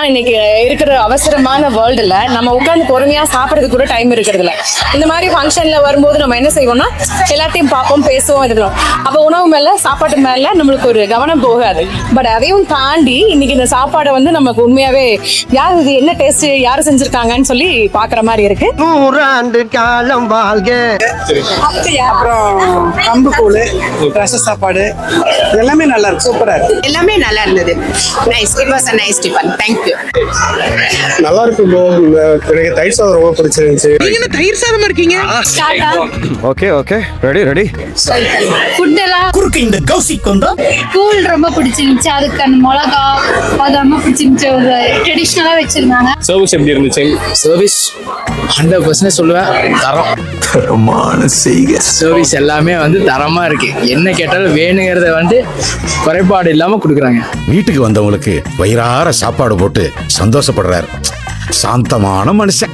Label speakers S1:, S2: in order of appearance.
S1: இன்னைக்கு இருக்கிற அவசரமான வேர்ல்டுல நம்ம உட்காந்து பொறுமையா சாப்பிடறதுக்கு கூட டைம் இருக்கிறது இல்ல. இந்த மாதிரி ஃபங்க்ஷன்ல வரும்போது நம்ம என்ன செய்வோம்னா எல்லாத்தையும் பார்ப்போம், பேசுவோம், இருக்கிறோம். அப்ப உணவு மேல சாப்பாட்டு மேல நம்மளுக்கு ஒரு கவனம் போகாது. பட் அதையும் தாண்டி இன்னைக்கு இந்த சாப்பாடை வந்து நமக்கு உண்மையாவே யார் இது என்ன டேஸ்ட் யாரு செஞ்சிருக்காங்கன்னு சொல்லி பாக்குற மாதிரி இருக்கு.
S2: 100 ஆண்டு காலம் வாழ்க.
S3: அப்புறம் கம்பு கூழ், ரச சாப்பாடு எல்லாமே நல்லா இருக்கு, சூப்பரா இருக்கு.
S4: எல்லாமே நல்லா இருந்தது. Nice, it was a nice tiffin. Thank you.
S5: நல்லா இருக்கு ப்ரோ. எனக்கு தயிர் சாதம் ரொம்ப பிடிச்சிருந்துச்சு.
S3: நீங்க என்ன தயிர் சாதமா இருக்கீங்க?
S6: ஓகே ஓகே ரெடி
S7: ஃபுட் எல்லாம்
S8: குறுக்கு இந்த கௌசிக் வந்தா
S7: கூல் ரொம்ப பிடிச்சிருந்துச்சு. அதுக்கு அந்த மிளகா அது ரொம்ப பிடிச்சிருந்துச்சு. ஒரு ட்ரெடிஷ்னலா வச்சிருந்தாங்க.
S5: சர்வீஸ் எப்படி இருந்துச்சு?
S9: சர்வீஸ் 100% சொல்லுவேன், தரம்.
S8: தரமான செய்க.
S9: சர்வீஸ் எல்லாமே வந்து தரமா இருக்கு. என்ன கேட்டாலும் வேணுங்கிறத வந்து குறைபாடு இல்லாம கொடுக்குறாங்க.
S8: வீட்டுக்கு வந்தவங்களுக்கு வயிறார சாப்பாடு போட்டு சந்தோஷப்படுறாரு. சாந்தமான மனுஷன்.